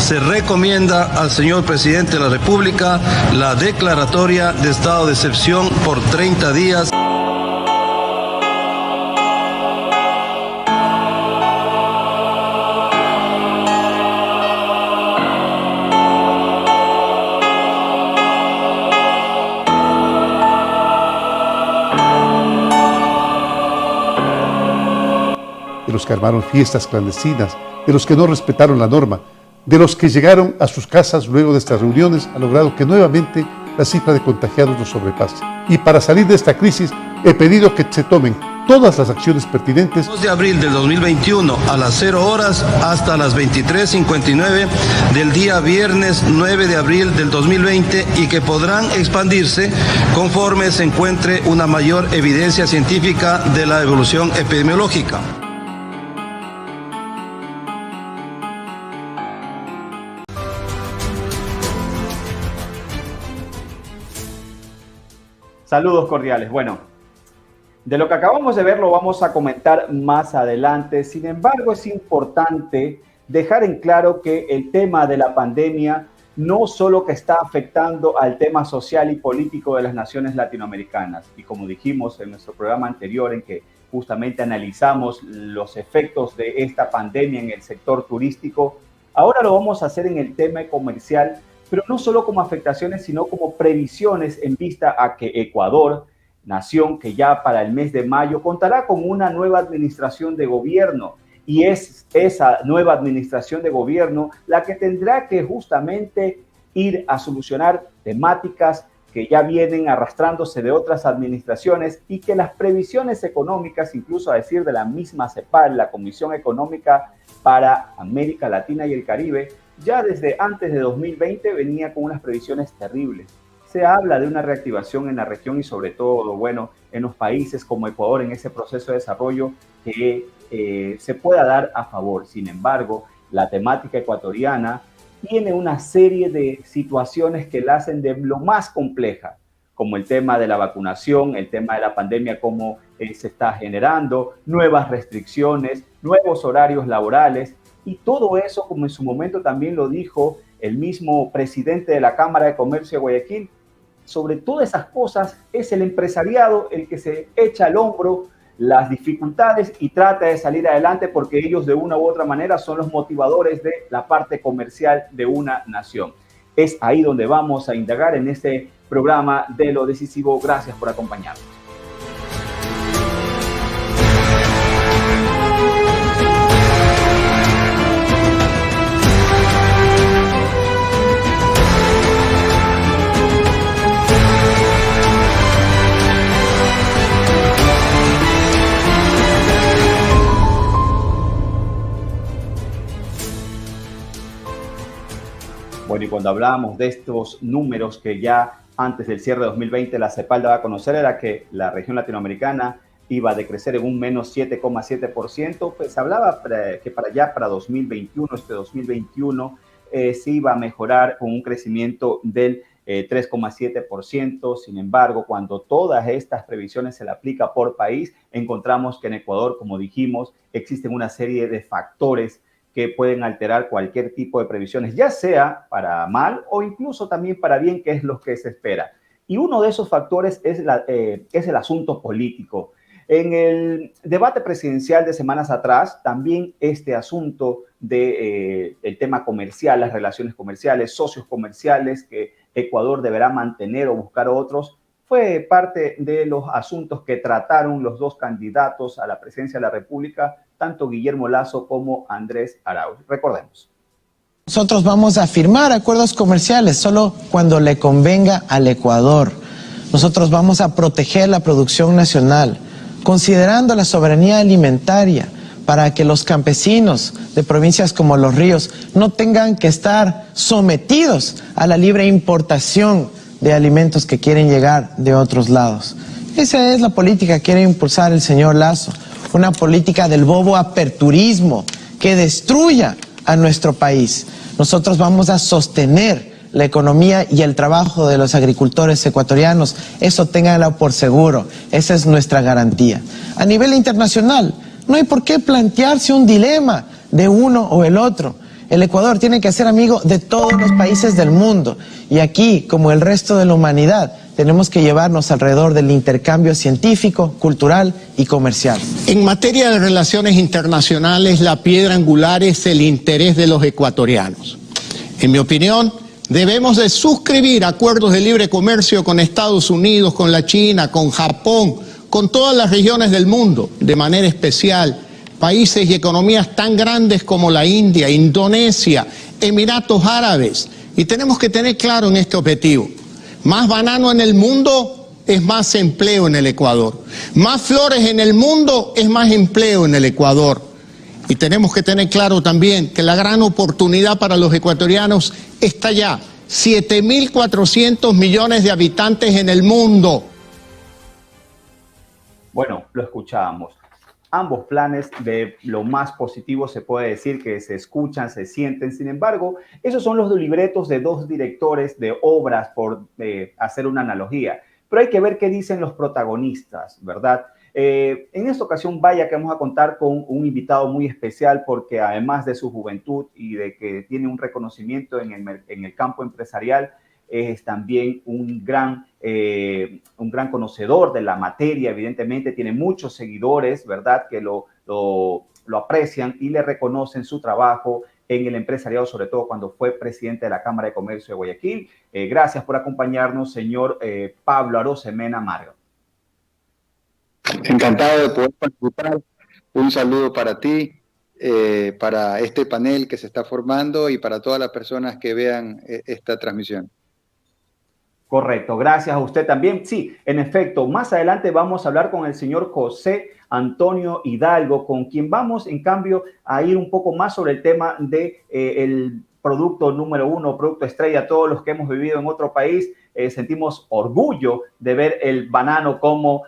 se recomienda al señor presidente de la República la declaratoria de estado de excepción por 30 días. De los que armaron fiestas clandestinas, de los que no respetaron la norma, de los que llegaron a sus casas luego de estas reuniones, ha logrado que nuevamente la cifra de contagiados nos sobrepase. Y para salir de esta crisis, he pedido que se tomen todas las acciones pertinentes. 2 de abril del 2021 a las 0 horas hasta las 23:59 del día viernes 9 de abril del 2020 y que podrán expandirse conforme se encuentre una mayor evidencia científica de la evolución epidemiológica. Saludos cordiales. Bueno, de lo que acabamos de ver lo vamos a comentar más adelante. Sin embargo, es importante dejar en claro que el tema de la pandemia no solo que está afectando al tema social y político de las naciones latinoamericanas. Y como dijimos en nuestro programa anterior, en que justamente analizamos los efectos de esta pandemia en el sector turístico, ahora lo vamos a hacer en el tema comercial, pero no solo como afectaciones, sino como previsiones en vista a que Ecuador, nación que ya para el mes de mayo contará con una nueva administración de gobierno, y es esa nueva administración de gobierno la que tendrá que justamente ir a solucionar temáticas que ya vienen arrastrándose de otras administraciones y que las previsiones económicas, incluso a decir de la misma CEPAL, la Comisión Económica para América Latina y el Caribe, ya desde antes de 2020 venía con unas previsiones terribles. Se habla de una reactivación en la región y sobre todo, bueno, en los países como Ecuador, en ese proceso de desarrollo que se pueda dar a favor. Sin embargo, la temática ecuatoriana tiene una serie de situaciones que la hacen de lo más compleja, como el tema de la vacunación, el tema de la pandemia, cómo se está generando, nuevas restricciones, nuevos horarios laborales. Y todo eso, como en su momento también lo dijo el mismo presidente de la Cámara de Comercio de Guayaquil, sobre todas esas cosas es el empresariado el que se echa al hombro las dificultades y trata de salir adelante, porque ellos de una u otra manera son los motivadores de la parte comercial de una nación. Es ahí donde vamos a indagar en este programa de Lo Decisivo. Gracias por acompañarnos. Bueno, y cuando hablábamos de estos números que ya antes del cierre de 2020 la CEPAL daba a conocer, era que la región latinoamericana iba a decrecer en un menos 7,7%, pues hablaba que para 2021, este 2021, se iba a mejorar con un crecimiento del 3,7%. Sin embargo, cuando todas estas previsiones se le aplica por país, encontramos que en Ecuador, como dijimos, existen una serie de factores que pueden alterar cualquier tipo de previsiones, ya sea para mal o incluso también para bien, que es lo que se espera. Y uno de esos factores es el asunto político. En el debate presidencial de semanas atrás, también este asunto del tema comercial, las relaciones comerciales, socios comerciales que Ecuador deberá mantener o buscar otros, fue parte de los asuntos que trataron los dos candidatos a la presidencia de la República, tanto Guillermo Lasso como Andrés Arauz. Recordemos. Nosotros vamos a firmar acuerdos comerciales solo cuando le convenga al Ecuador. Nosotros vamos a proteger la producción nacional, considerando la soberanía alimentaria, para que los campesinos de provincias como Los Ríos no tengan que estar sometidos a la libre importación de alimentos que quieren llegar de otros lados. Esa es la política que quiere impulsar el señor Lasso, una política del bobo aperturismo que destruya a nuestro país. Nosotros vamos a sostener la economía y el trabajo de los agricultores ecuatorianos. Eso ténganlo por seguro, esa es nuestra garantía. A nivel internacional, no hay por qué plantearse un dilema de uno o el otro. El Ecuador tiene que ser amigo de todos los países del mundo y aquí, como el resto de la humanidad, tenemos que llevarnos alrededor del intercambio científico, cultural y comercial. En materia de relaciones internacionales, la piedra angular es el interés de los ecuatorianos. En mi opinión, debemos de suscribir acuerdos de libre comercio con Estados Unidos, con la China, con Japón, con todas las regiones del mundo, de manera especial países y economías tan grandes como la India, Indonesia, Emiratos Árabes. Y tenemos que tener claro en este objetivo: más banano en el mundo es más empleo en el Ecuador. Más flores en el mundo es más empleo en el Ecuador. Y tenemos que tener claro también que la gran oportunidad para los ecuatorianos está ya. 7.400 millones de habitantes en el mundo. Bueno, lo escuchábamos. Ambos planes, de lo más positivo se puede decir que se escuchan, se sienten. Sin embargo, esos son los libretos de dos directores de obras, por hacer una analogía. Pero hay que ver qué dicen los protagonistas, ¿verdad? En esta ocasión, vaya que vamos a contar con un invitado muy especial, porque además de su juventud y de que tiene un reconocimiento en el campo empresarial, es también un gran conocedor de la materia. Evidentemente tiene muchos seguidores, ¿verdad?, que lo aprecian y le reconocen su trabajo en el empresariado, sobre todo cuando fue presidente de la Cámara de Comercio de Guayaquil. Gracias por acompañarnos, señor Pablo Arosemena Marga. Encantado de poder participar. Un saludo para ti, para este panel que se está formando y para todas las personas que vean esta transmisión. Correcto, gracias a usted también. Sí, en efecto, más adelante vamos a hablar con el señor José Antonio Hidalgo, con quien vamos, en cambio, a ir un poco más sobre el tema de el producto número uno, producto estrella. Todos los que hemos vivido en otro país sentimos orgullo de ver el banano como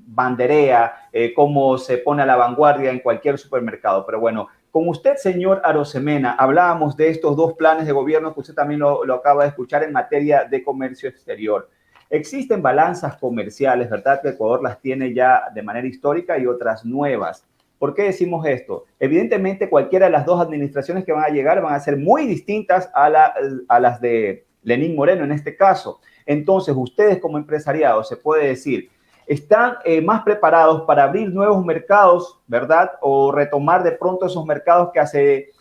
banderea, cómo se pone a la vanguardia en cualquier supermercado. Pero bueno, con usted, señor Arosemena, hablábamos de estos dos planes de gobierno que usted también lo acaba de escuchar en materia de comercio exterior. Existen balanzas comerciales, ¿verdad?, que Ecuador las tiene ya de manera histórica y otras nuevas. ¿Por qué decimos esto? Evidentemente, cualquiera de las dos administraciones que van a llegar van a ser muy distintas a las de Lenín Moreno en este caso. Entonces, ustedes como empresariado, se puede decir, están más preparados para abrir nuevos mercados, ¿verdad? O retomar de pronto esos mercados que hace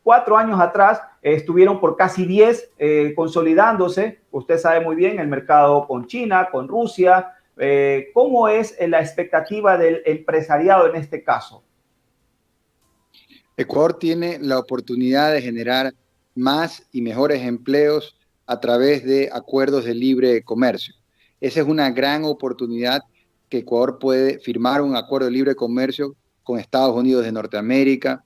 4 años atrás estuvieron por casi 10 consolidándose. Usted sabe muy bien el mercado con China, con Rusia. ¿Cómo es la expectativa del empresariado en este caso? Ecuador tiene la oportunidad de generar más y mejores empleos a través de acuerdos de libre comercio. Esa es una gran oportunidad, que Ecuador puede firmar un acuerdo de libre comercio con Estados Unidos de Norteamérica,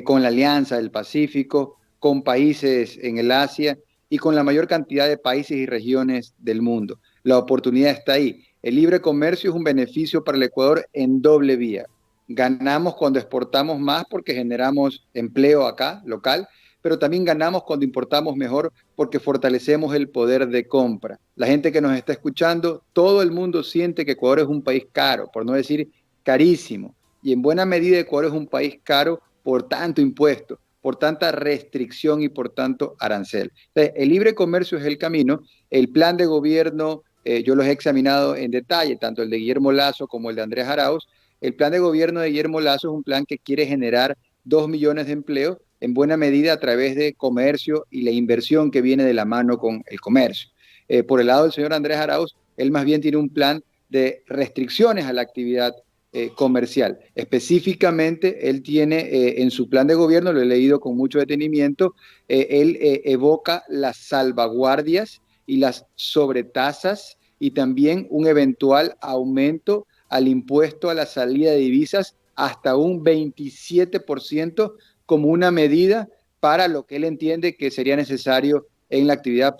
con la Alianza del Pacífico, con países en el Asia y con la mayor cantidad de países y regiones del mundo. La oportunidad está ahí. El libre comercio es un beneficio para el Ecuador en doble vía. Ganamos cuando exportamos más porque generamos empleo acá, local, pero también ganamos cuando importamos mejor porque fortalecemos el poder de compra. La gente que nos está escuchando, todo el mundo siente que Ecuador es un país caro, por no decir carísimo. Y en buena medida Ecuador es un país caro por tanto impuesto, por tanta restricción y por tanto arancel. Entonces, el libre comercio es el camino. El plan de gobierno, yo los he examinado en detalle, tanto el de Guillermo Lasso como el de Andrés Arauz. El plan de gobierno de Guillermo Lasso es un plan que quiere generar 2 millones de empleos, en buena medida a través de comercio y la inversión que viene de la mano con el comercio. Por el lado del señor Andrés Arauz, él más bien tiene un plan de restricciones a la actividad comercial. Específicamente, él tiene en su plan de gobierno, lo he leído con mucho detenimiento, él evoca las salvaguardias y las sobretasas y también un eventual aumento al impuesto a la salida de divisas hasta un 27% como una medida para lo que él entiende que sería necesario en la actividad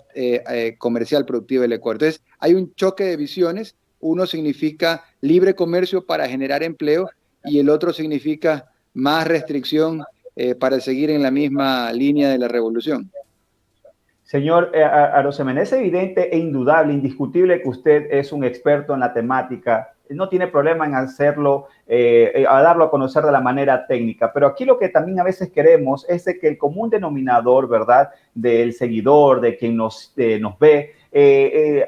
comercial productiva del Ecuador. Entonces, hay un choque de visiones. Uno significa libre comercio para generar empleo y el otro significa más restricción para seguir en la misma línea de la revolución. Señor Arosemena, es evidente e indudable, indiscutible que usted es un experto en la temática no tiene problema en hacerlo, a darlo a conocer de la manera técnica. Pero aquí lo que también a veces queremos es de que el común denominador, ¿verdad?, del seguidor, de quien nos ve,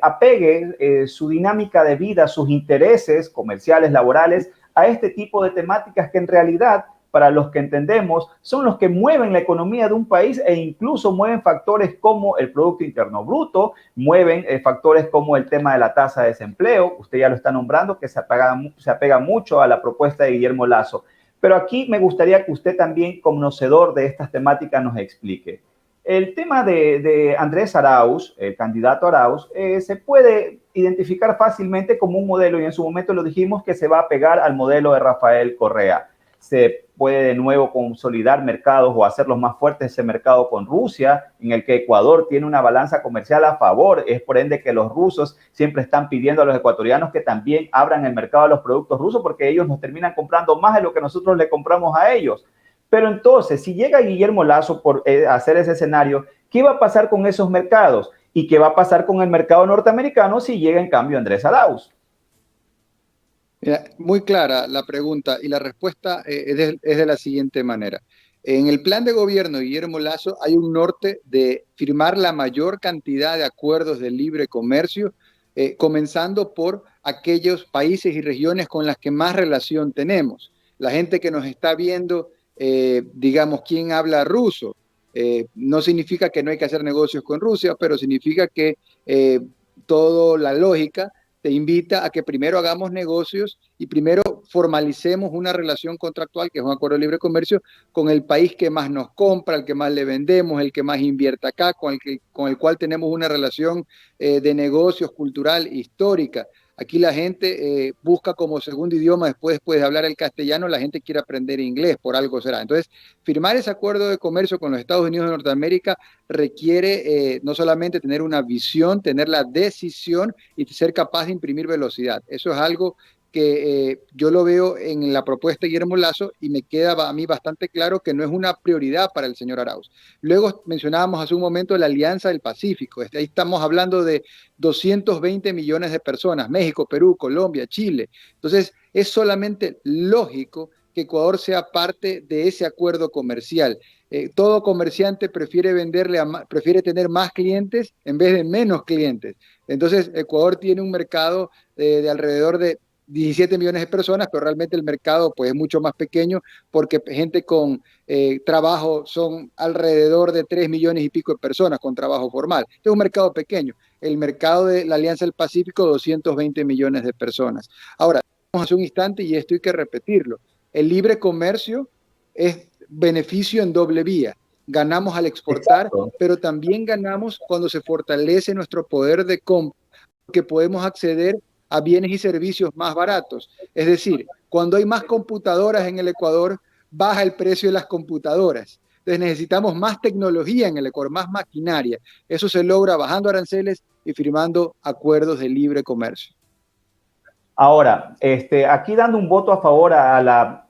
apegue su dinámica de vida, sus intereses comerciales, laborales, a este tipo de temáticas que en realidad, para los que entendemos, son los que mueven la economía de un país e incluso mueven factores como el Producto Interno Bruto, mueven factores como el tema de la tasa de desempleo, usted ya lo está nombrando, que se apega mucho a la propuesta de Guillermo Lasso. Pero aquí me gustaría que usted también, conocedor de estas temáticas, nos explique. El tema de Andrés Arauz, el candidato Arauz, se puede identificar fácilmente como un modelo, y en su momento lo dijimos, que se va a pegar al modelo de Rafael Correa. Se puede de nuevo consolidar mercados o hacerlos más fuertes, ese mercado con Rusia, en el que Ecuador tiene una balanza comercial a favor. Es por ende que los rusos siempre están pidiendo a los ecuatorianos que también abran el mercado a los productos rusos, porque ellos nos terminan comprando más de lo que nosotros le compramos a ellos. Pero entonces, si llega Guillermo Lasso por hacer ese escenario, ¿qué va a pasar con esos mercados? ¿Y qué va a pasar con el mercado norteamericano si llega en cambio Andrés Arauz? Mira, muy clara la pregunta y la respuesta es de la siguiente manera. En el plan de gobierno de Guillermo Lasso hay un norte de firmar la mayor cantidad de acuerdos de libre comercio, comenzando por aquellos países y regiones con las que más relación tenemos. La gente que nos está viendo, digamos, ¿quién habla ruso? No significa que no hay que hacer negocios con Rusia, pero significa que toda la lógica te invita a que primero hagamos negocios y primero formalicemos una relación contractual, que es un acuerdo de libre comercio, con el país que más nos compra, el que más le vendemos, el que más invierte acá, con el cual tenemos una relación de negocios cultural, histórica. Aquí la gente busca como segundo idioma, después de hablar el castellano, la gente quiere aprender inglés, por algo será. Entonces, firmar ese acuerdo de comercio con los Estados Unidos de Norteamérica requiere no solamente tener una visión, tener la decisión y ser capaz de imprimir velocidad. Eso es algo que yo lo veo en la propuesta de Guillermo Lasso y me queda a mí bastante claro que no es una prioridad para el señor Arauz. Luego mencionábamos hace un momento la Alianza del Pacífico. Ahí estamos hablando de 220 millones de personas, México, Perú, Colombia, Chile. Entonces, es solamente lógico que Ecuador sea parte de ese acuerdo comercial. Todo comerciante prefiere prefiere tener más clientes en vez de menos clientes. Entonces, Ecuador tiene un mercado de alrededor de 17 millones de personas, pero realmente el mercado pues, es mucho más pequeño porque gente con trabajo son alrededor de 3 millones y pico de personas con trabajo formal. Es un mercado pequeño. El mercado de la Alianza del Pacífico, 220 millones de personas. Ahora, vamos hace un instante y esto hay que repetirlo. El libre comercio es beneficio en doble vía. Ganamos al exportar, exacto, pero también ganamos cuando se fortalece nuestro poder de compra, porque podemos acceder a bienes y servicios más baratos. Es decir, cuando hay más computadoras en el Ecuador, baja el precio de las computadoras. Entonces necesitamos más tecnología en el Ecuador, más maquinaria. Eso se logra bajando aranceles y firmando acuerdos de libre comercio. Ahora, aquí dando un voto a favor a la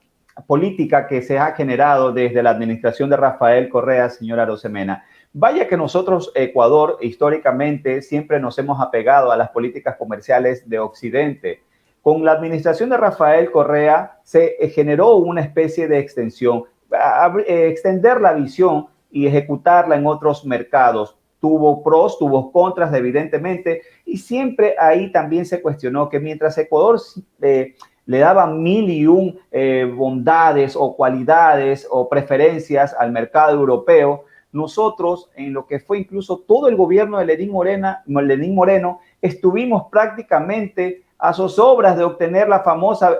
política que se ha generado desde la administración de Rafael Correa, señora Arosemena. Vaya que nosotros, Ecuador, históricamente siempre nos hemos apegado a las políticas comerciales de Occidente. Con la administración de Rafael Correa se generó una especie de extensión, extender la visión y ejecutarla en otros mercados. Tuvo pros, tuvo contras, evidentemente, y siempre ahí también se cuestionó que mientras Ecuador le daba 1001 bondades o cualidades o preferencias al mercado europeo, nosotros, en lo que fue incluso todo el gobierno de Lenín Moreno, estuvimos prácticamente a zozobras de obtener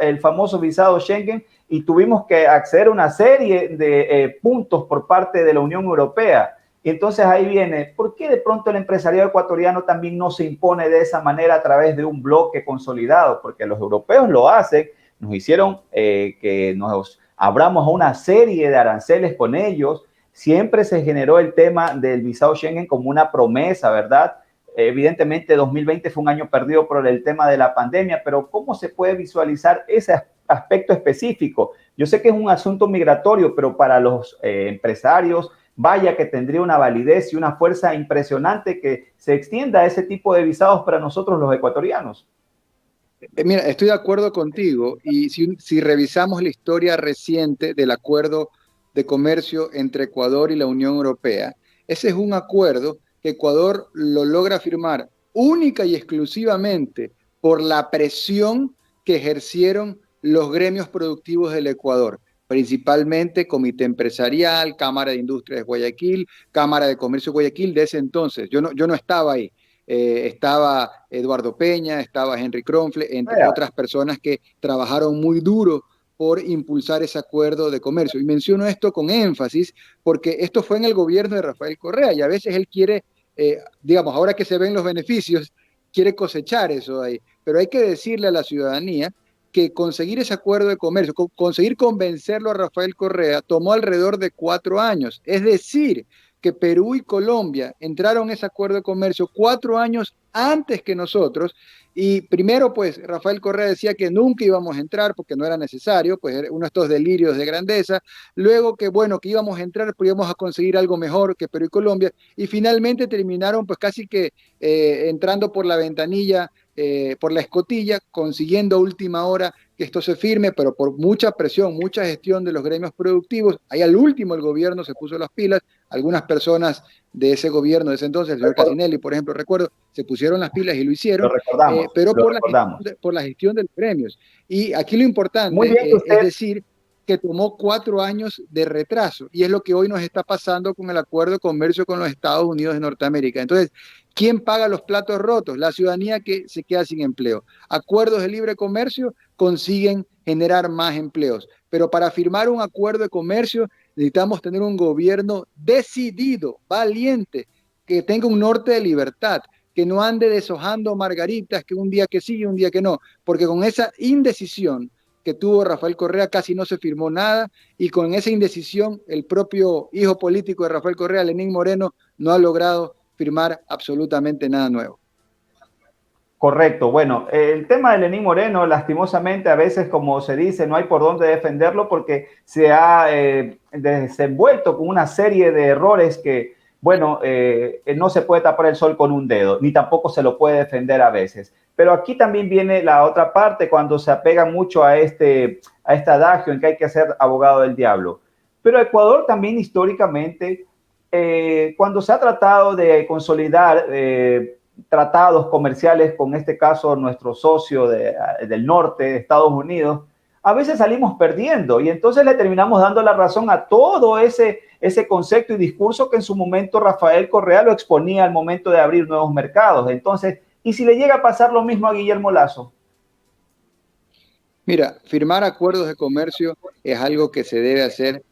el famoso visado Schengen y tuvimos que acceder a una serie de puntos por parte de la Unión Europea. Y entonces ahí viene, ¿por qué de pronto el empresariado ecuatoriano también no se impone de esa manera a través de un bloque consolidado? Porque los europeos lo hacen, nos hicieron que nos abramos a una serie de aranceles con ellos. Siempre se generó el tema del visado Schengen como una promesa, ¿verdad? Evidentemente 2020 fue un año perdido por el tema de la pandemia, pero ¿cómo se puede visualizar ese aspecto específico? Yo sé que es un asunto migratorio, pero para los empresarios, vaya que tendría una validez y una fuerza impresionante que se extienda ese tipo de visados para nosotros los ecuatorianos. Mira, estoy de acuerdo contigo y si revisamos la historia reciente del acuerdo de comercio entre Ecuador y la Unión Europea, ese es un acuerdo que Ecuador lo logra firmar única y exclusivamente por la presión que ejercieron los gremios productivos del Ecuador, principalmente Comité Empresarial, Cámara de Industria de Guayaquil, Cámara de Comercio de Guayaquil de ese entonces. Yo no estaba ahí. Estaba Eduardo Peña, estaba Henry Kronfle, entre Vea, otras personas que trabajaron muy duro por impulsar ese acuerdo de comercio. Y menciono esto con énfasis porque esto fue en el gobierno de Rafael Correa y a veces él quiere, digamos, ahora que se ven los beneficios, quiere cosechar eso ahí. Pero hay que decirle a la ciudadanía que conseguir ese acuerdo de comercio, conseguir convencerlo a Rafael Correa, tomó alrededor de 4 años. Es decir, que Perú y Colombia entraron en ese acuerdo de comercio 4 años antes que nosotros. Y primero, pues, Rafael Correa decía que nunca íbamos a entrar porque no era necesario, pues era uno de estos delirios de grandeza. Luego que, bueno, que íbamos a entrar, pero íbamos a conseguir algo mejor que Perú y Colombia. Y finalmente terminaron, pues, casi que entrando por la ventanilla, por la escotilla, consiguiendo a última hora que esto se firme, pero por mucha presión, mucha gestión de los gremios productivos. Ahí al último el gobierno se puso las pilas, algunas personas de ese gobierno de ese entonces, el señor Casinelli, por ejemplo, recuerdo, se pusieron las pilas y lo hicieron, pero lo recordamos. por la gestión de los gremios. Y aquí lo Muy bien que importante es usted, decir que tomó 4 años de retraso y es lo que hoy nos está pasando con el acuerdo de comercio con los Estados Unidos de Norteamérica. Entonces, ¿quién paga los platos rotos? La ciudadanía que se queda sin empleo. Acuerdos de libre comercio consiguen generar más empleos, pero para firmar un acuerdo de comercio necesitamos tener un gobierno decidido, valiente, que tenga un norte de libertad, que no ande deshojando margaritas, que un día que sí y un día que no, porque con esa indecisión que tuvo Rafael Correa casi no se firmó nada y con esa indecisión el propio hijo político de Rafael Correa, Lenín Moreno, no ha logrado firmar absolutamente nada nuevo. correcto. Bueno, el tema de Lenín Moreno, lastimosamente, a veces, como se dice, no hay por dónde defenderlo porque se ha desenvuelto con una serie de errores que, bueno, no se puede tapar el sol con un dedo, ni tampoco se lo puede defender a veces. Pero aquí también viene la otra parte cuando se apega mucho a este adagio en que hay que ser abogado del diablo. Pero Ecuador también históricamente, cuando se ha tratado de consolidar tratados comerciales con este caso nuestro socio del norte de Estados Unidos, a veces salimos perdiendo y entonces le terminamos dando la razón a todo ese concepto y discurso que en su momento Rafael Correa lo exponía al momento de abrir nuevos mercados. Entonces, ¿y si le llega a pasar lo mismo a Guillermo Lasso? Mira, firmar acuerdos de comercio es algo que se debe hacer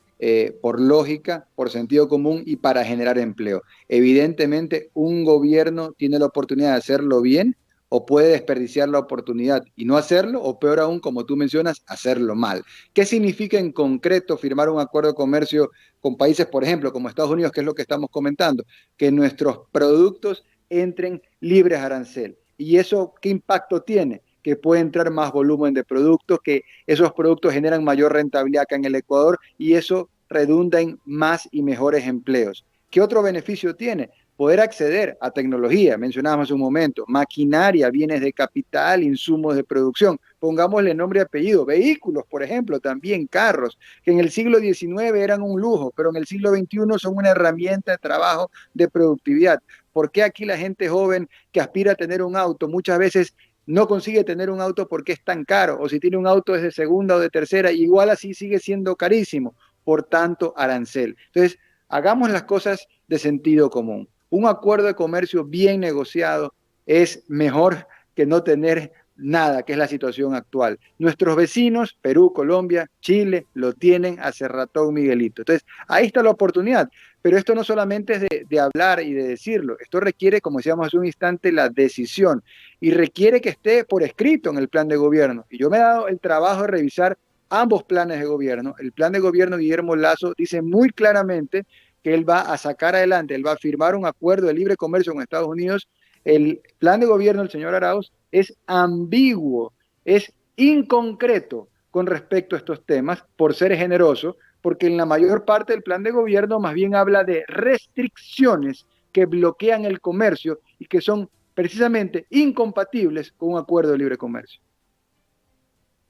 por lógica, por sentido común y para generar empleo. Evidentemente, un gobierno tiene la oportunidad de hacerlo bien o puede desperdiciar la oportunidad y no hacerlo, o peor aún, como tú mencionas, hacerlo mal. ¿Qué significa en concreto firmar un acuerdo de comercio con países, por ejemplo, como Estados Unidos, que es lo que estamos comentando? Que nuestros productos entren libres arancel. ¿Y eso qué impacto tiene? Que puede entrar más volumen de productos, que esos productos generan mayor rentabilidad acá en el Ecuador y eso redunda en más y mejores empleos. ¿Qué otro beneficio tiene? Poder acceder a tecnología, mencionábamos hace un momento, maquinaria, bienes de capital, insumos de producción, pongámosle nombre y apellido, vehículos, por ejemplo, también carros, que en el siglo XIX eran un lujo, pero en el siglo XXI son una herramienta de trabajo, de productividad. ¿Por qué aquí la gente joven que aspira a tener un auto muchas veces no consigue tener un auto porque es tan caro, o si tiene un auto es de segunda o de tercera, igual así sigue siendo carísimo, por tanto arancel? Entonces, hagamos las cosas de sentido común. Un acuerdo de comercio bien negociado es mejor que no tener nada, que es la situación actual. Nuestros vecinos, Perú, Colombia, Chile, lo tienen hace rato, Miguelito. Entonces, ahí está la oportunidad. Pero esto no solamente es de hablar y de decirlo, esto requiere, como decíamos hace un instante, la decisión y requiere que esté por escrito en el plan de gobierno. Y yo me he dado el trabajo de revisar ambos planes de gobierno. El plan de gobierno de Guillermo Lasso dice muy claramente que él va a sacar adelante, él va a firmar un acuerdo de libre comercio con Estados Unidos. El plan de gobierno del señor Arauz es ambiguo, es inconcreto con respecto a estos temas, por ser generoso, porque en la mayor parte del plan de gobierno más bien habla de restricciones que bloquean el comercio y que son precisamente incompatibles con un acuerdo de libre comercio.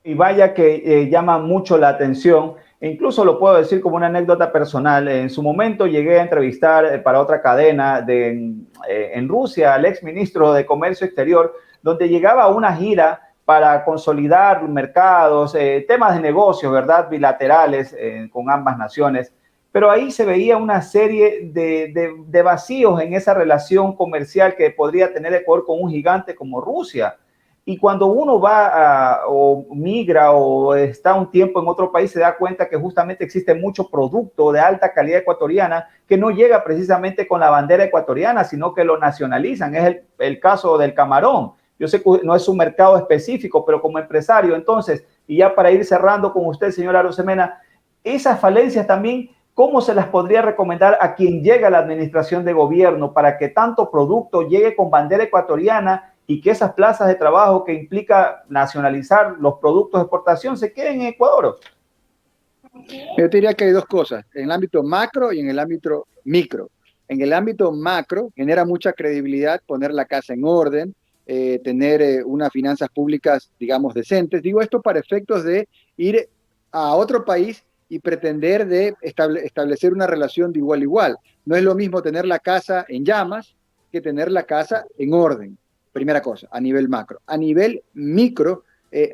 Y vaya que llama mucho la atención. E incluso lo puedo decir como una anécdota personal. En su momento llegué a entrevistar para otra cadena en Rusia al exministro de Comercio Exterior, donde llegaba a una gira para consolidar mercados, temas de negocios, ¿verdad? Bilaterales con ambas naciones. Pero ahí se veía una serie de vacíos en esa relación comercial que podría tener Ecuador con un gigante como Rusia. Y cuando uno va o migra o está un tiempo en otro país, se da cuenta que justamente existe mucho producto de alta calidad ecuatoriana que no llega precisamente con la bandera ecuatoriana, sino que lo nacionalizan. Es el caso del camarón. Yo sé que no es un mercado específico, pero como empresario, entonces, y ya para ir cerrando con usted, señor Arosemena, esas falencias también, ¿cómo se las podría recomendar a quien llega a la administración de gobierno para que tanto producto llegue con bandera ecuatoriana y que esas plazas de trabajo que implica nacionalizar los productos de exportación se queden en Ecuador? Yo te diría que hay dos cosas, en el ámbito macro y en el ámbito micro. En el ámbito macro genera mucha credibilidad poner la casa en orden, tener unas finanzas públicas, digamos, decentes. Digo esto para efectos de ir a otro país y pretender de establecer una relación de igual a igual. No es lo mismo tener la casa en llamas que tener la casa en orden. Primera cosa, a nivel macro. A nivel micro,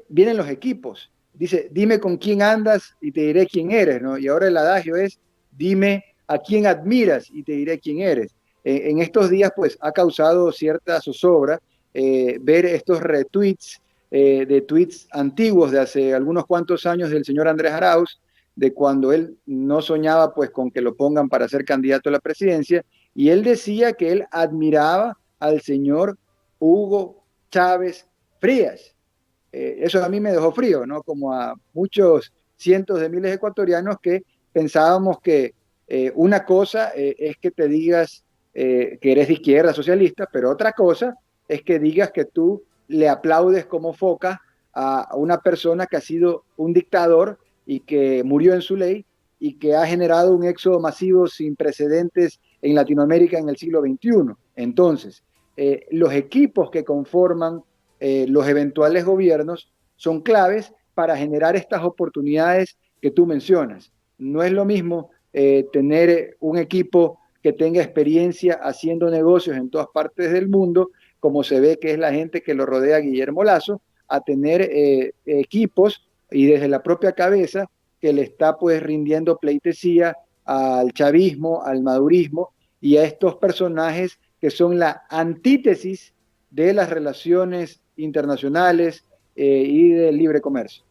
vienen los equipos. Dice, dime con quién andas y te diré quién eres, ¿no? Y ahora el adagio es, dime a quién admiras y te diré quién eres. En estos días, pues, ha causado cierta zozobra ver estos retweets de tweets antiguos de hace algunos cuantos años del señor Andrés Arauz, de cuando él no soñaba, pues, con que lo pongan para ser candidato a la presidencia, y él decía que él admiraba al señor Hugo Chávez Frías. Eso a mí me dejó frío, ¿no? Como a muchos cientos de miles de ecuatorianos que pensábamos que una cosa es que te digas que eres de izquierda socialista, pero otra cosa es que digas que tú le aplaudes como foca a una persona que ha sido un dictador y que murió en su ley y que ha generado un éxodo masivo sin precedentes en Latinoamérica en el siglo XXI. Entonces, los equipos que conforman los eventuales gobiernos son claves para generar estas oportunidades que tú mencionas. No es lo mismo tener un equipo que tenga experiencia haciendo negocios en todas partes del mundo, como se ve que es la gente que lo rodea a Guillermo Lasso, a tener equipos y desde la propia cabeza que le está pues rindiendo pleitesía al chavismo, al madurismo y a estos personajes que son la antítesis de las relaciones internacionales y del libre comercio.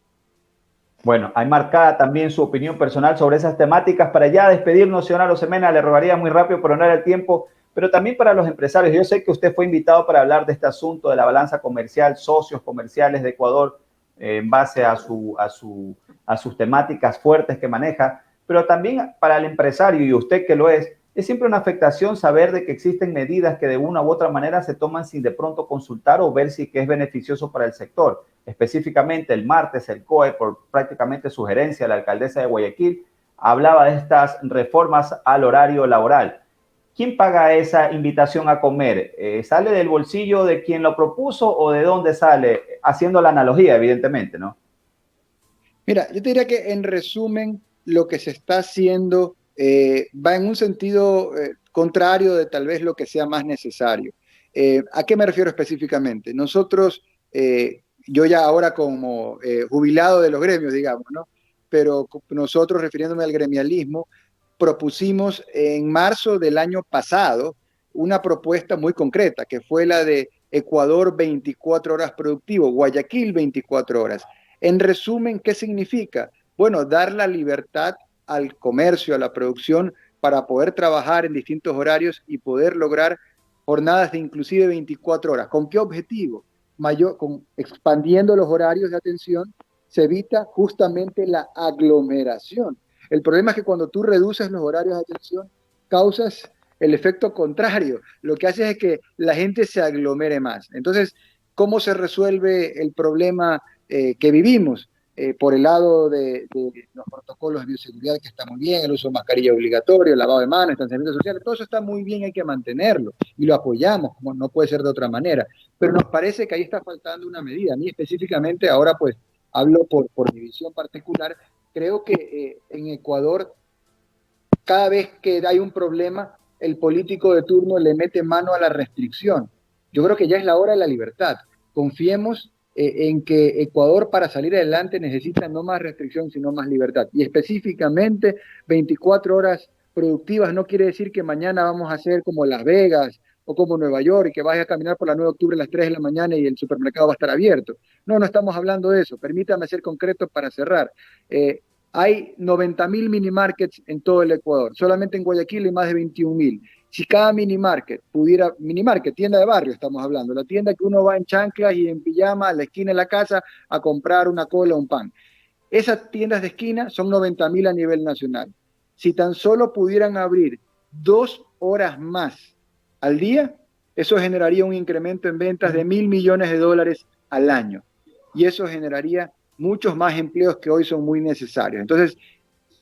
Bueno, hay marcada también su opinión personal sobre esas temáticas. Para ya despedirnos, señor Arosemena, le robaría muy rápido por honrar el tiempo, pero también para los empresarios. Yo sé que usted fue invitado para hablar de este asunto de la balanza comercial, socios comerciales de Ecuador, en base a sus temáticas fuertes que maneja, pero también para el empresario, y usted que lo es siempre una afectación saber de que existen medidas que de una u otra manera se toman sin de pronto consultar o ver si que es beneficioso para el sector. Específicamente el martes el COE, por prácticamente sugerencia de la alcaldesa de Guayaquil, hablaba de estas reformas al horario laboral. ¿Quién paga esa invitación a comer? ¿Sale del bolsillo de quien lo propuso o de dónde sale? Haciendo la analogía, evidentemente, ¿no? Mira, yo te diría que en resumen, lo que se está haciendo va en un sentido contrario de tal vez lo que sea más necesario. ¿A qué me refiero específicamente? Nosotros, yo ya ahora como jubilado de los gremios, digamos, ¿no? Pero nosotros, refiriéndome al gremialismo, propusimos en marzo del año pasado una propuesta muy concreta, que fue la de Ecuador 24 horas productivo, Guayaquil 24 horas. En resumen, ¿qué significa? Bueno, dar la libertad al comercio, a la producción, para poder trabajar en distintos horarios y poder lograr jornadas de inclusive 24 horas. ¿Con qué objetivo? Expandiendo los horarios de atención, se evita justamente la aglomeración. El problema es que cuando tú reduces los horarios de atención, causas el efecto contrario. Lo que haces es que la gente se aglomere más. Entonces, ¿cómo se resuelve el problema que vivimos? Por el lado de los protocolos de bioseguridad, que está muy bien, el uso de mascarilla obligatorio, el lavado de manos, distanciamiento social, todo eso está muy bien, hay que mantenerlo y lo apoyamos, como no puede ser de otra manera. Pero nos parece que ahí está faltando una medida. A mí específicamente ahora, pues, hablo por mi visión particular, creo que en Ecuador, cada vez que hay un problema, el político de turno le mete mano a la restricción. Yo creo que ya es la hora de la libertad. Confiemos en que Ecuador, para salir adelante, necesita no más restricción, sino más libertad. Y específicamente 24 horas productivas no quiere decir que mañana vamos a ser como Las Vegas o como Nueva York y que vayas a caminar por la 9 de octubre a las 3 de la mañana y el supermercado va a estar abierto. No, no estamos hablando de eso. Permítame ser concreto para cerrar. Hay 90.000 minimarkets en todo el Ecuador. Solamente en Guayaquil hay más de 21.000. Si cada minimarket, tienda de barrio estamos hablando, la tienda que uno va en chanclas y en pijama a la esquina de la casa a comprar una cola o un pan. Esas tiendas de esquina son 90.000 a nivel nacional. Si tan solo pudieran abrir 2 horas más al día, eso generaría un incremento en ventas de $1.000 millones al año. Y eso generaría muchos más empleos que hoy son muy necesarios. Entonces,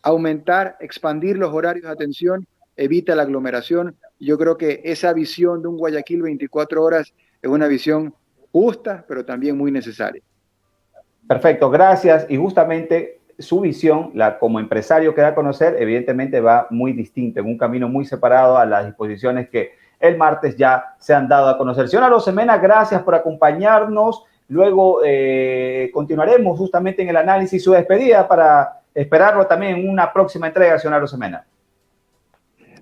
aumentar, expandir los horarios de atención, evita la aglomeración. Yo creo que esa visión de un Guayaquil 24 horas es una visión justa, pero también muy necesaria. Perfecto, gracias. Y justamente su visión, como empresario que da a conocer, evidentemente va muy distinta, en un camino muy separado a las disposiciones que el martes ya se han dado a conocer. Señora Arosemena, gracias por acompañarnos. Luego continuaremos justamente en el análisis y su despedida para esperarlo también en una próxima entrega, señora Arosemena.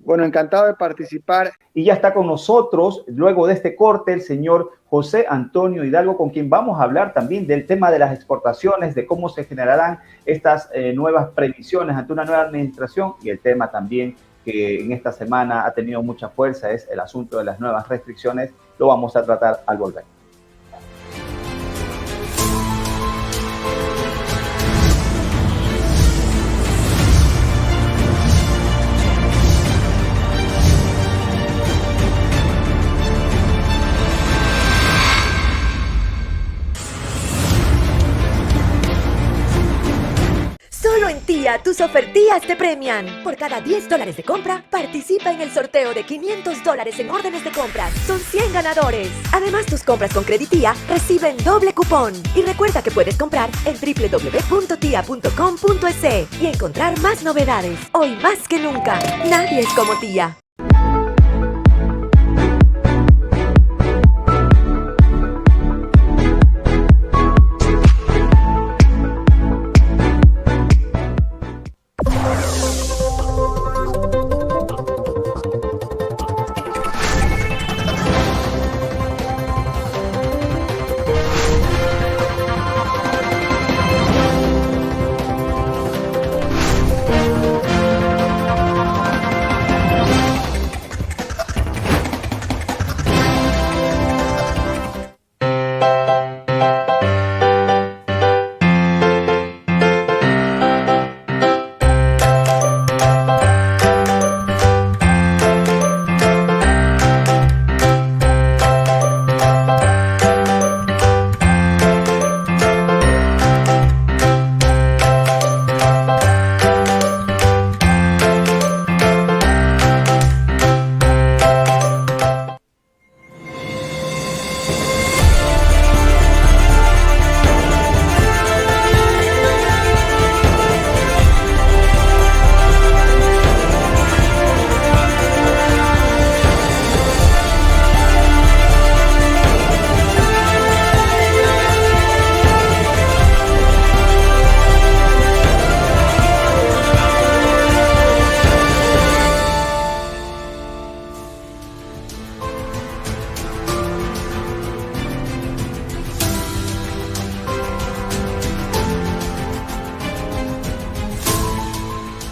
Bueno, encantado de participar. Y ya está con nosotros, luego de este corte, el señor José Antonio Hidalgo, con quien vamos a hablar también del tema de las exportaciones, de cómo se generarán estas nuevas previsiones ante una nueva administración, y el tema también que en esta semana ha tenido mucha fuerza es el asunto de las nuevas restricciones. Lo vamos a tratar al volver. Solo en Tía, tus ofertías te premian. Por cada $10 de compra, participa en el sorteo de $500 en órdenes de compras. Son 100 ganadores. Además, tus compras con Creditía reciben doble cupón. Y recuerda que puedes comprar en www.tia.com.es y encontrar más novedades. Hoy más que nunca, nadie es como Tía.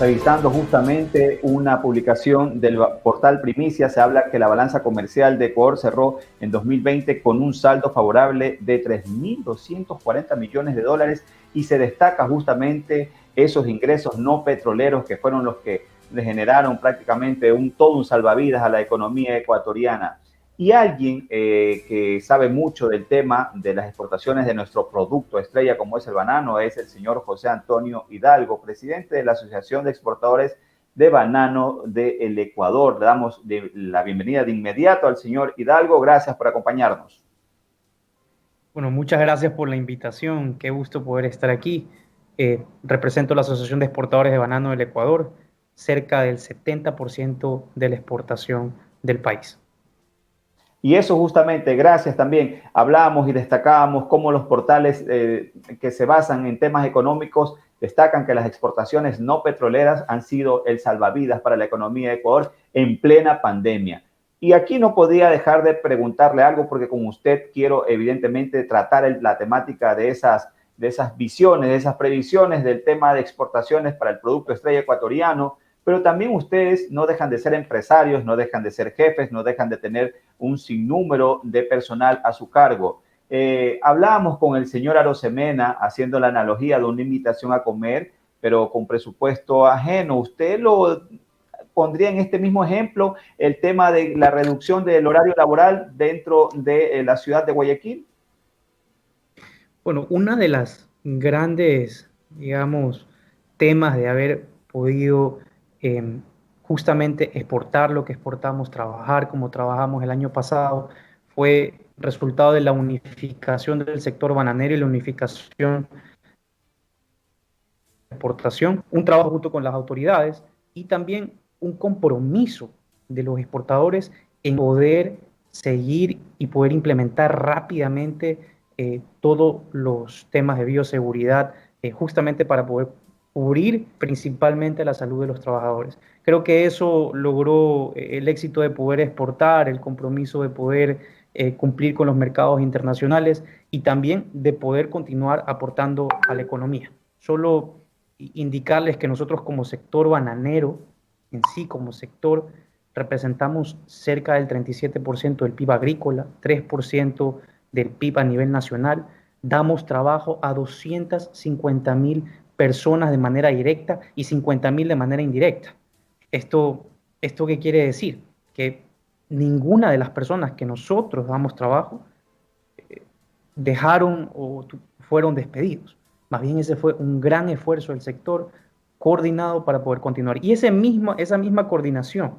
Revisando justamente una publicación del portal Primicia, se habla que la balanza comercial de Ecuador cerró en 2020 con un saldo favorable de $3.240 millones y se destaca justamente esos ingresos no petroleros que fueron los que le generaron prácticamente todo un salvavidas a la economía ecuatoriana. Y alguien que sabe mucho del tema de las exportaciones de nuestro producto estrella, como es el banano, es el señor José Antonio Hidalgo, presidente de la Asociación de Exportadores de Banano del Ecuador. Le damos la bienvenida de inmediato al señor Hidalgo. Gracias por acompañarnos. Bueno, muchas gracias por la invitación. Qué gusto poder estar aquí. Represento la Asociación de Exportadores de Banano del Ecuador, cerca del 70% de la exportación del país. Y eso justamente, gracias también, hablábamos y destacábamos cómo los portales que se basan en temas económicos destacan que las exportaciones no petroleras han sido el salvavidas para la economía de Ecuador en plena pandemia. Y aquí no podía dejar de preguntarle algo porque con usted quiero evidentemente tratar la temática de esas visiones, de esas previsiones del tema de exportaciones para el producto estrella ecuatoriano, pero también ustedes no dejan de ser empresarios, no dejan de ser jefes, no dejan de tener un sinnúmero de personal a su cargo. Hablábamos con el señor Arosemena haciendo la analogía de una invitación a comer, pero con presupuesto ajeno. ¿Usted lo pondría en este mismo ejemplo el tema de la reducción del horario laboral dentro de la ciudad de Guayaquil? Bueno, una de las grandes, digamos, temas de haber podido justamente exportar lo que exportamos, trabajar como trabajamos el año pasado, fue resultado de la unificación del sector bananero y la unificación de la exportación, un trabajo junto con las autoridades y también un compromiso de los exportadores en poder seguir y poder implementar rápidamente todos los temas de bioseguridad, justamente para poder cubrir principalmente la salud de los trabajadores. Creo que eso logró el éxito de poder exportar, el compromiso de poder cumplir con los mercados internacionales y también de poder continuar aportando a la economía. Solo indicarles que nosotros como sector bananero, en sí como sector, representamos cerca del 37% del PIB agrícola, 3% del PIB a nivel nacional, damos trabajo a 250.000 personas de manera directa y 50.000 de manera indirecta. ¿Esto qué quiere decir? Que ninguna de las personas que nosotros damos trabajo dejaron o fueron despedidos. Más bien ese fue un gran esfuerzo del sector coordinado para poder continuar. Y esa misma coordinación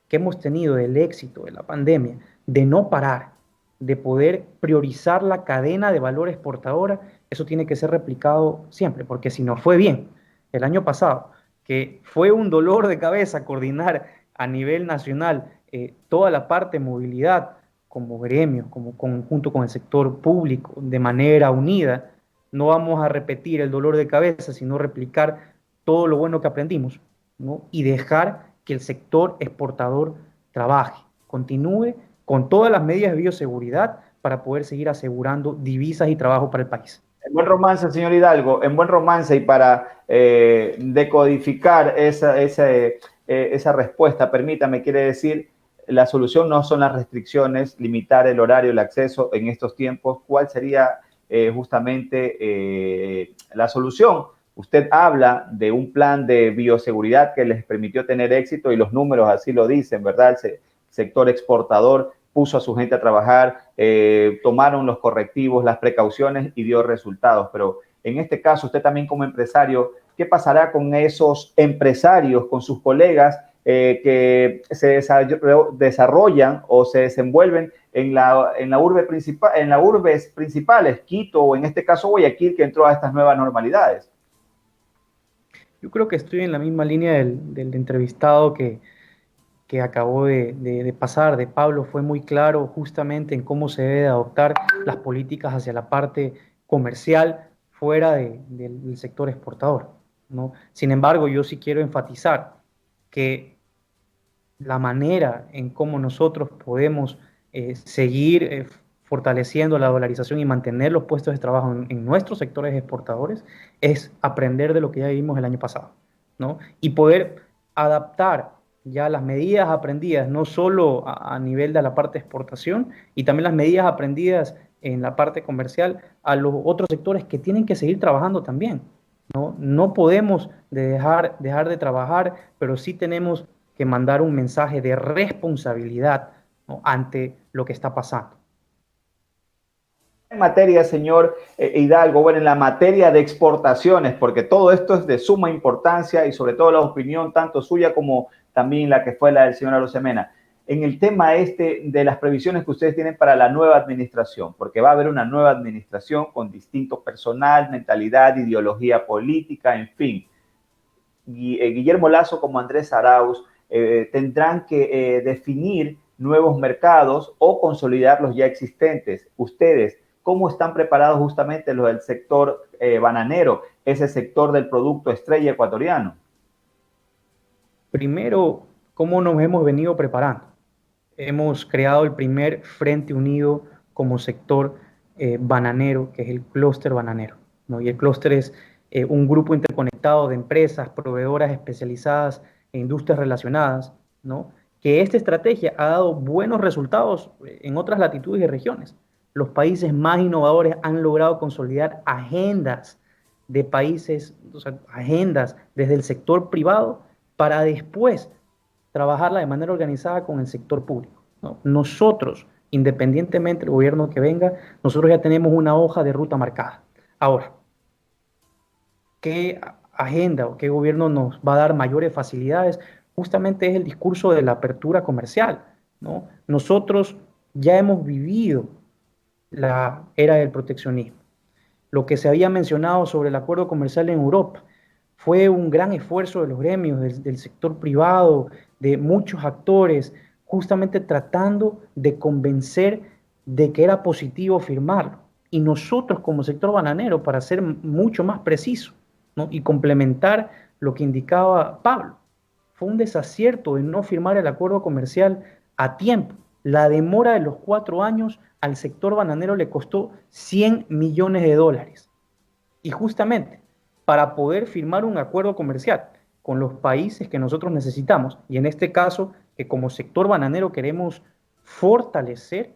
que hemos tenido del éxito de la pandemia, de no parar, de poder priorizar la cadena de valor exportadora, eso tiene que ser replicado siempre, porque si nos fue bien el año pasado, que fue un dolor de cabeza coordinar a nivel nacional toda la parte de movilidad como gremio, como conjunto con el sector público, de manera unida, no vamos a repetir el dolor de cabeza, sino replicar todo lo bueno que aprendimos, ¿no? Y dejar que el sector exportador trabaje, continúe con todas las medidas de bioseguridad para poder seguir asegurando divisas y trabajo para el país. En buen romance, señor Hidalgo, en buen romance y para decodificar esa respuesta, permítame, quiere decir, la solución no son las restricciones, limitar el horario, el acceso en estos tiempos. ¿Cuál sería justamente la solución? Usted habla de un plan de bioseguridad que les permitió tener éxito y los números así lo dicen, ¿verdad? El sector exportador puso a su gente a trabajar, tomaron los correctivos, las precauciones y dio resultados. Pero en este caso, usted también como empresario, ¿qué pasará con esos empresarios, con sus colegas que se desarrollan o se desenvuelven en la urbe principal, en las urbes principales, Quito o en este caso Guayaquil, que entró a estas nuevas normalidades? Yo creo que estoy en la misma línea del entrevistado que acabó de pasar, de Pablo. Fue muy claro justamente en cómo se debe adoptar las políticas hacia la parte comercial fuera del sector exportador, ¿no? Sin embargo, yo sí quiero enfatizar que la manera en cómo nosotros podemos seguir fortaleciendo la dolarización y mantener los puestos de trabajo en nuestros sectores exportadores es aprender de lo que ya vivimos el año pasado, ¿no? Y poder adaptar ya las medidas aprendidas, no solo a nivel de la parte de exportación, y también las medidas aprendidas en la parte comercial a los otros sectores que tienen que seguir trabajando también, ¿no? No podemos dejar de trabajar, pero sí tenemos que mandar un mensaje de responsabilidad, ¿no?, ante lo que está pasando. En materia, señor Hidalgo, bueno, en la materia de exportaciones, porque todo esto es de suma importancia y sobre todo la opinión tanto suya como también la que fue la del señor Arosemena. en el tema este de las previsiones que ustedes tienen para la nueva administración, porque va a haber una nueva administración con distinto personal, mentalidad, ideología política, en fin. Guillermo Lasso como Andrés Arauz tendrán que definir nuevos mercados o consolidar los ya existentes. Ustedes, ¿cómo están preparados justamente los del sector bananero, ese sector del producto estrella ecuatoriano? Primero, ¿cómo nos hemos venido preparando? Hemos creado el primer frente unido como sector bananero, que es el clúster bananero, ¿no? Y el clúster es un grupo interconectado de empresas, proveedoras especializadas e industrias relacionadas, ¿no? Que esta estrategia ha dado buenos resultados en otras latitudes y regiones. Los países más innovadores han logrado consolidar agendas de países, o sea, agendas desde el sector privado para después trabajarla de manera organizada con el sector público, ¿no? Nosotros, independientemente del gobierno que venga, nosotros ya tenemos una hoja de ruta marcada. Ahora, ¿qué agenda o qué gobierno nos va a dar mayores facilidades? Justamente es el discurso de la apertura comercial, ¿no? Nosotros ya hemos vivido la era del proteccionismo. Lo que se había mencionado sobre el acuerdo comercial en Europa fue un gran esfuerzo de los gremios, del sector privado, de muchos actores, justamente tratando de convencer de que era positivo firmarlo. Y nosotros como sector bananero, para ser mucho más preciso, ¿no? Y complementar lo que indicaba Pablo, fue un desacierto de no firmar el acuerdo comercial a tiempo. La demora de los 4 años al sector bananero le costó $100 millones. Y justamente para poder firmar un acuerdo comercial con los países que nosotros necesitamos, y en este caso que como sector bananero queremos fortalecer,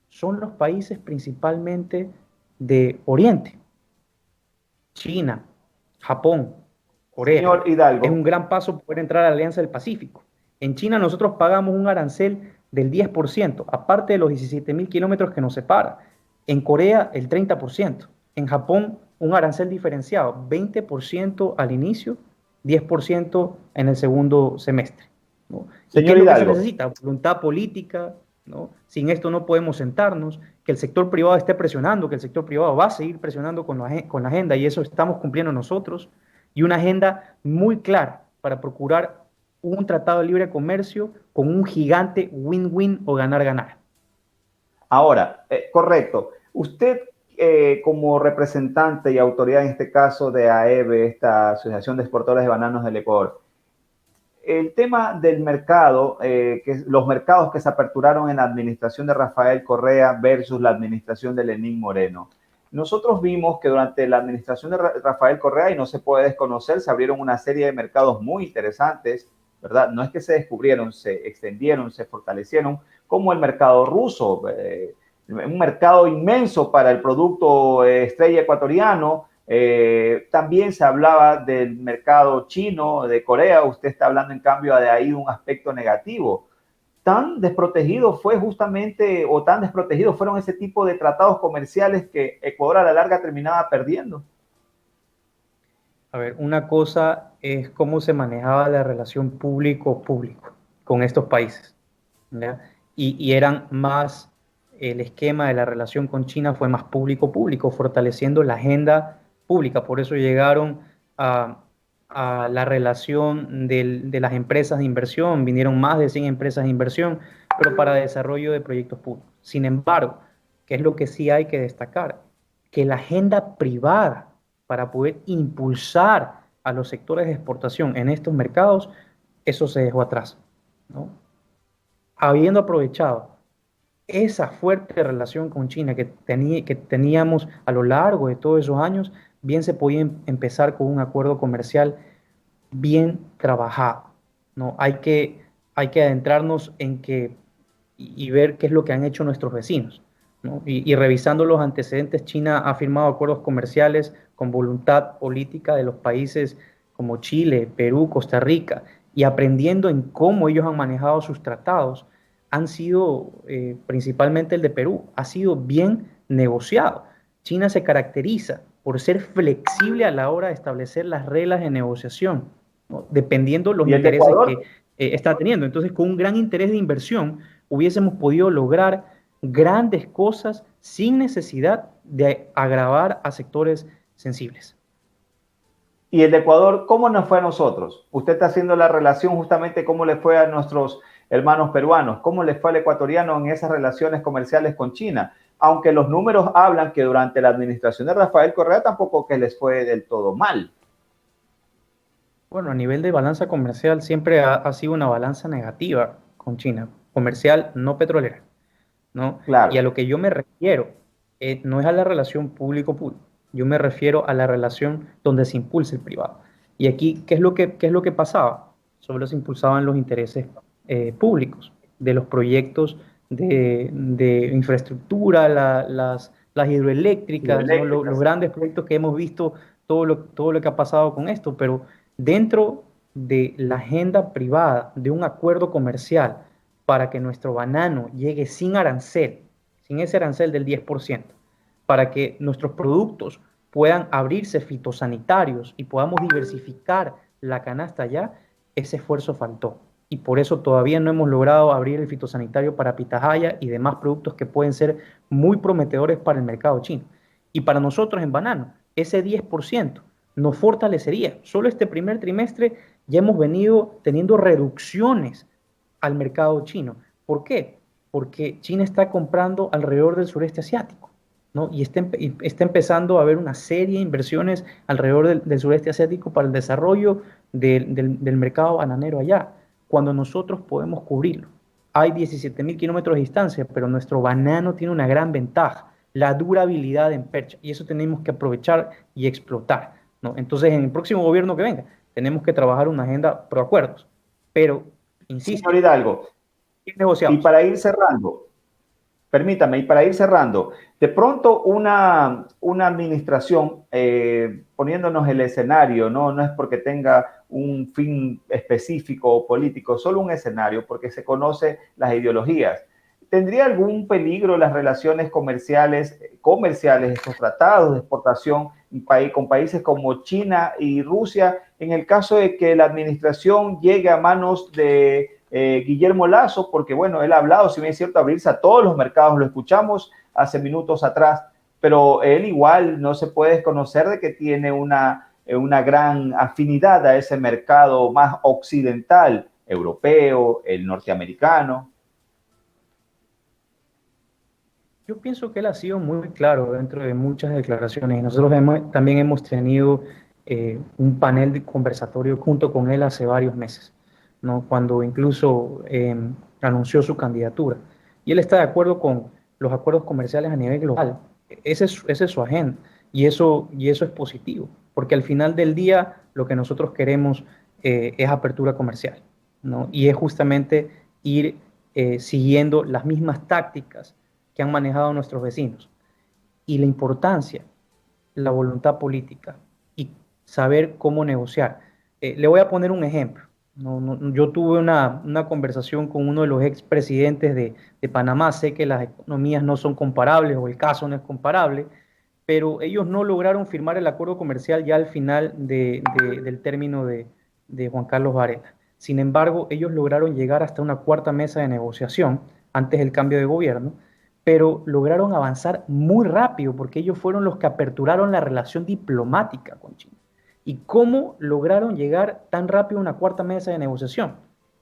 son los países principalmente de Oriente, China, Japón, Corea. Señor Hidalgo. Es un gran paso poder entrar a la Alianza del Pacífico. En China nosotros pagamos un arancel del 10%, aparte de los 17.000 kilómetros que nos separa. En Corea, el 30%. En Japón, un arancel diferenciado, 20% al inicio, 10% en el segundo semestre, ¿no? Señor ¿Y qué es lo que Hidalgo? se necesita? Voluntad política, ¿no? Sin esto no podemos sentarnos, que el sector privado esté presionando, que el sector privado va a seguir presionando con la agenda, y eso estamos cumpliendo nosotros, y una agenda muy clara para procurar un tratado de libre comercio con un gigante win-win o ganar-ganar. Ahora, correcto. Usted, como representante y autoridad en este caso de AEBE, esta Asociación de Exportadores de Bananos del Ecuador, el tema del mercado, los mercados que se aperturaron en la administración de Rafael Correa versus la administración de Lenín Moreno. Nosotros vimos que durante la administración de Rafael Correa, y no se puede desconocer, se abrieron una serie de mercados muy interesantes, ¿verdad? No es que se descubrieron, se extendieron, se fortalecieron, como el mercado ruso, un mercado inmenso para el producto estrella ecuatoriano. También se hablaba del mercado chino, de Corea. Usted está hablando en cambio de ahí un aspecto negativo. Tan desprotegido fue justamente, o tan desprotegidos fueron ese tipo de tratados comerciales que Ecuador a la larga terminaba perdiendo. A ver, una cosa es cómo se manejaba la relación público-público con estos países, ¿ya? Y eran más, el esquema de la relación con China fue más público-público, fortaleciendo la agenda pública. Por eso llegaron a la relación de las empresas de inversión, vinieron más de 100 empresas de inversión, pero para desarrollo de proyectos públicos. Sin embargo, ¿qué es lo que sí hay que destacar? Que la agenda privada para poder impulsar a los sectores de exportación en estos mercados, eso se dejó atrás, ¿no? Habiendo aprovechado esa fuerte relación con China que teníamos a lo largo de todos esos años, bien se podía empezar con un acuerdo comercial bien trabajado, ¿no? Hay que adentrarnos y ver qué es lo que han hecho nuestros vecinos, ¿no? Y revisando los antecedentes, China ha firmado acuerdos comerciales con voluntad política de los países como Chile, Perú, Costa Rica, y aprendiendo en cómo ellos han manejado sus tratados, han sido, principalmente el de Perú, ha sido bien negociado. China se caracteriza por ser flexible a la hora de establecer las reglas de negociación, ¿no? Dependiendo los ¿Y el de intereses Ecuador? está teniendo. Entonces, con un gran interés de inversión, hubiésemos podido lograr grandes cosas sin necesidad de agravar a sectores sensibles. Y el de Ecuador, ¿cómo nos fue a nosotros? Usted está haciendo la relación justamente cómo le fue a nuestros hermanos peruanos, cómo les fue al ecuatoriano en esas relaciones comerciales con China. Aunque los números hablan que durante la administración de Rafael Correa tampoco que les fue del todo mal. Bueno, a nivel de balanza comercial siempre ha sido una balanza negativa con China, comercial no petrolera, ¿no? Claro. Y a lo que yo me refiero no es a la relación público-público, yo me refiero a la relación donde se impulsa el privado. Y aquí, ¿qué es lo que pasaba? Solo se impulsaban los intereses públicos de los proyectos de infraestructura, las hidroeléctricas, ¿no? Los grandes proyectos que hemos visto, todo lo que ha pasado con esto, pero dentro de la agenda privada, de un acuerdo comercial para que nuestro banano llegue sin arancel, sin ese arancel del 10%, para que nuestros productos puedan abrirse fitosanitarios y podamos diversificar la canasta ya, ese esfuerzo faltó. Y por eso todavía no hemos logrado abrir el fitosanitario para pitahaya y demás productos que pueden ser muy prometedores para el mercado chino. Y para nosotros en banano, ese 10% nos fortalecería. Solo este primer trimestre ya hemos venido teniendo reducciones al mercado chino. ¿Por qué? Porque China está comprando alrededor del sureste asiático, ¿no? Y está empezando a haber una serie de inversiones alrededor del sureste asiático para el desarrollo del mercado bananero allá, cuando nosotros podemos cubrirlo. Hay 17.000 kilómetros de distancia, pero nuestro banano tiene una gran ventaja, la durabilidad en percha, y eso tenemos que aprovechar y explotar, ¿no? Entonces, en el próximo gobierno que venga, tenemos que trabajar una agenda pro acuerdos, pero, insisto, señor Hidalgo, y para ir cerrando, permítame, y para ir cerrando, de pronto una administración, poniéndonos el escenario, no es porque tenga un fin específico o político, solo un escenario, porque se conoce las ideologías. ¿Tendría algún peligro las relaciones comerciales, estos tratados de exportación con países como China y Rusia, en el caso de que la administración llegue a manos de Guillermo Lasso? Porque bueno, él ha hablado, si bien es cierto, abrirse a todos los mercados, lo escuchamos hace minutos atrás, pero él igual no se puede desconocer de que tiene una gran afinidad a ese mercado más occidental, europeo, el norteamericano. Yo pienso que él ha sido muy claro dentro de muchas declaraciones y nosotros también hemos tenido un panel de conversatorio junto con él hace varios meses, ¿no? Cuando incluso anunció su candidatura. Y él está de acuerdo con los acuerdos comerciales a nivel global. Esa es su agenda y eso es positivo, porque al final del día lo que nosotros queremos es apertura comercial, ¿no? Y es justamente ir siguiendo las mismas tácticas que han manejado nuestros vecinos. Y la importancia, la voluntad política y saber cómo negociar. Le voy a poner un ejemplo. Yo tuve una conversación con uno de los expresidentes de Panamá. Sé que las economías no son comparables o el caso no es comparable, pero ellos no lograron firmar el acuerdo comercial ya al final del término de Juan Carlos Varela. Sin embargo, ellos lograron llegar hasta una cuarta mesa de negociación antes del cambio de gobierno, pero lograron avanzar muy rápido porque ellos fueron los que aperturaron la relación diplomática con China. ¿Y cómo lograron llegar tan rápido a una cuarta mesa de negociación?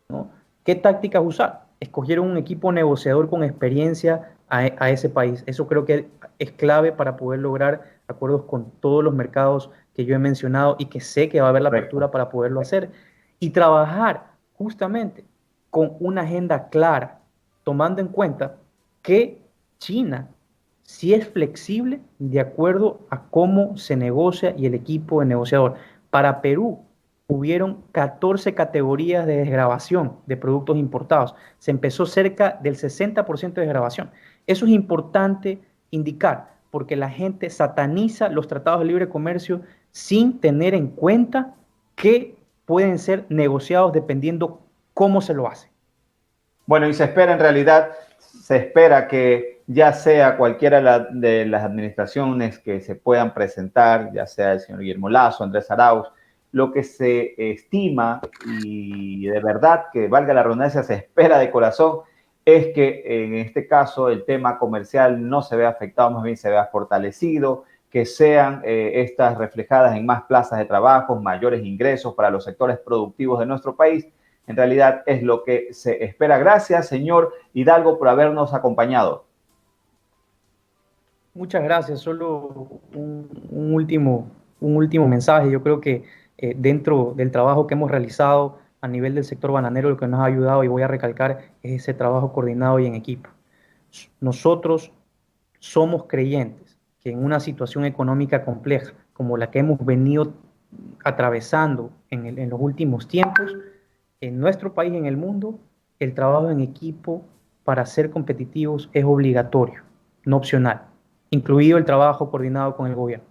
¿No? ¿Qué tácticas usar? Escogieron un equipo negociador con experiencia a ese país. Eso creo que es clave para poder lograr acuerdos con todos los mercados que yo he mencionado y que sé que va a haber la apertura para poderlo hacer. Y trabajar justamente con una agenda clara, tomando en cuenta que China sí es flexible de acuerdo a cómo se negocia y el equipo de negociador. Para Perú hubieron 14 categorías de desgravación de productos importados. Se empezó cerca del 60% de desgravación. Eso es importante indicar porque la gente sataniza los tratados de libre comercio sin tener en cuenta que pueden ser negociados dependiendo cómo se lo hace. Bueno, y se espera que ya sea cualquiera de las administraciones que se puedan presentar, ya sea el señor Guillermo Lasso, Andrés Arauz, lo que se estima y de verdad que valga la redundancia se espera de corazón es que en este caso el tema comercial no se vea afectado, más bien se vea fortalecido, que sean estas reflejadas en más plazas de trabajo, mayores ingresos para los sectores productivos de nuestro país. En realidad es lo que se espera. Gracias, señor Hidalgo, por habernos acompañado. Muchas gracias. Solo un último mensaje. Yo creo que dentro del trabajo que hemos realizado a nivel del sector bananero, lo que nos ha ayudado, y voy a recalcar, es ese trabajo coordinado y en equipo. Nosotros somos creyentes que en una situación económica compleja como la que hemos venido atravesando en los últimos tiempos, en nuestro país y en el mundo, el trabajo en equipo para ser competitivos es obligatorio, no opcional, incluido el trabajo coordinado con el gobierno.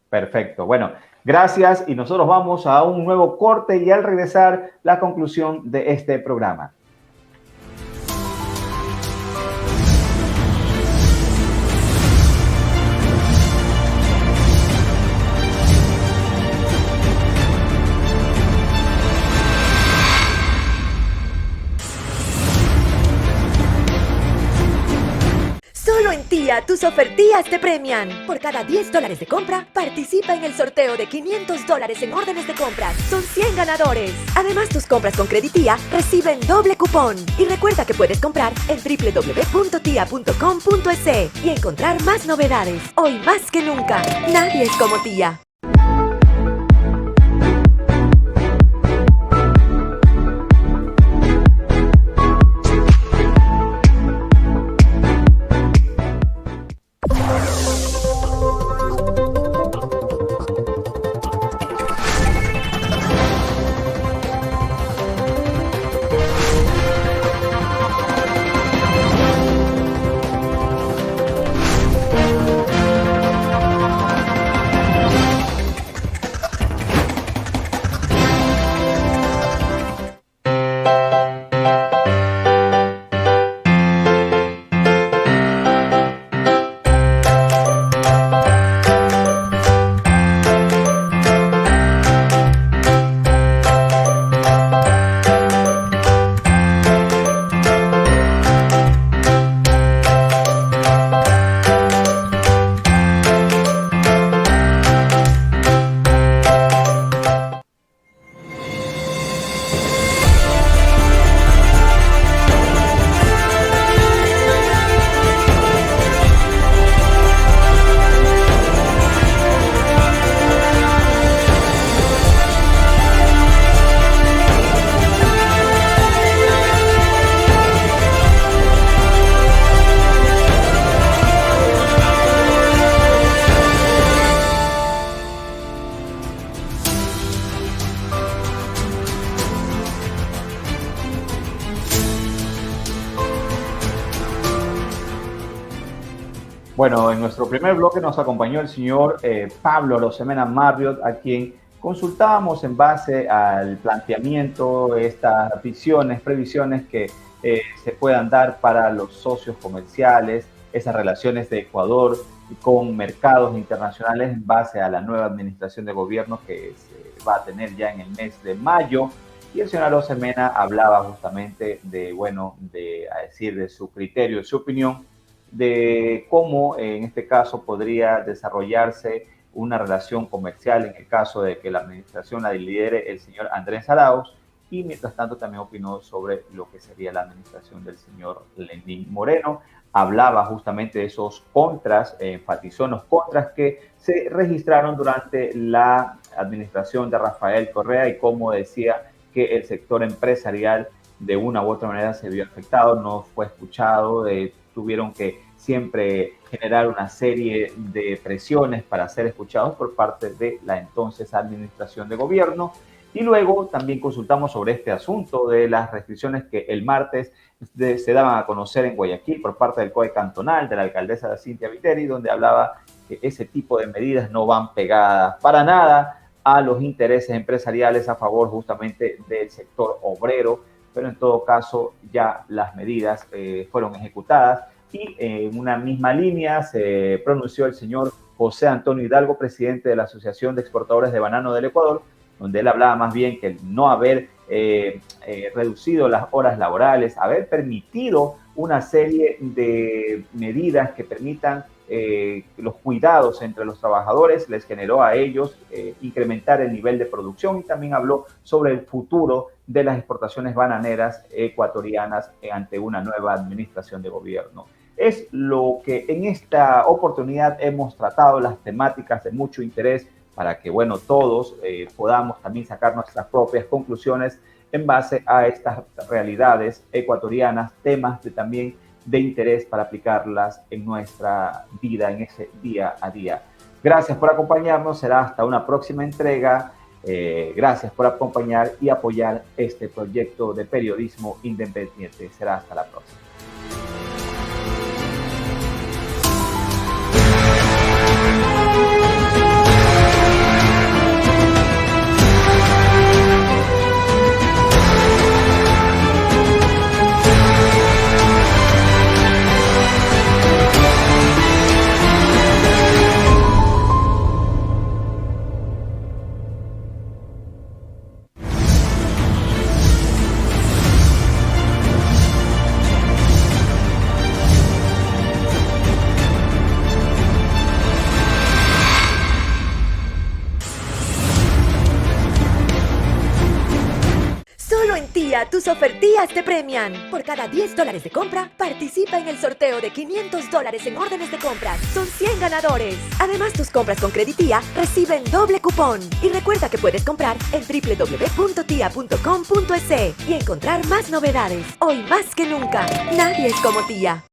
Perfecto. Bueno, gracias y nosotros vamos a un nuevo corte y al regresar la conclusión de este programa. Solo en Tía, tus ofertías te premian. Por cada $10 de compra, participa en el sorteo de $500 en órdenes de compras. Son 100 ganadores. Además, tus compras con Creditía reciben doble cupón. Y recuerda que puedes comprar en www.tia.com.es y encontrar más novedades. Hoy más que nunca, nadie es como Tía. Bueno, en nuestro primer bloque nos acompañó el señor Pablo Arosemena Marriott, a quien consultábamos en base al planteamiento, estas visiones, previsiones que se puedan dar para los socios comerciales, esas relaciones de Ecuador con mercados internacionales en base a la nueva administración de gobierno que se va a tener ya en el mes de mayo. Y el señor Arosemena hablaba justamente de, bueno, de su criterio, de su opinión, de cómo en este caso podría desarrollarse una relación comercial en el caso de que la administración la lidere el señor Andrés Arauz, y mientras tanto también opinó sobre lo que sería la administración del señor Lenín Moreno. Hablaba justamente de esos contras, enfatizó en los contras que se registraron durante la administración de Rafael Correa y cómo decía que el sector empresarial de una u otra manera se vio afectado, no fue escuchado, tuvieron que siempre generar una serie de presiones para ser escuchados por parte de la entonces administración de gobierno. Y luego también consultamos sobre este asunto de las restricciones que el martes se daban a conocer en Guayaquil por parte del COE cantonal, de la alcaldesa Cynthia Viteri, donde hablaba que ese tipo de medidas no van pegadas para nada a los intereses empresariales a favor justamente del sector obrero, pero en todo caso ya las medidas fueron ejecutadas. Y en una misma línea se pronunció el señor José Antonio Hidalgo, presidente de la Asociación de Exportadores de Banano del Ecuador, donde él hablaba más bien que el no haber reducido las horas laborales, haber permitido una serie de medidas que permitan los cuidados entre los trabajadores, les generó a ellos incrementar el nivel de producción, y también habló sobre el futuro de las exportaciones bananeras ecuatorianas ante una nueva administración de gobierno. Es lo que en esta oportunidad hemos tratado, las temáticas de mucho interés para que, bueno, todos podamos también sacar nuestras propias conclusiones en base a estas realidades ecuatorianas, temas también de interés para aplicarlas en nuestra vida, en ese día a día. Gracias por acompañarnos, será hasta una próxima entrega. Gracias por acompañar y apoyar este proyecto de periodismo independiente. Será hasta la próxima. Tus ofertías te premian. Por cada $10 de compra, participa en el sorteo de $500 en órdenes de compras. Son 100 ganadores. Además, tus compras con Creditía reciben doble cupón. Y recuerda que puedes comprar en www.tia.com.es y encontrar más novedades. Hoy más que nunca, nadie es como Tía.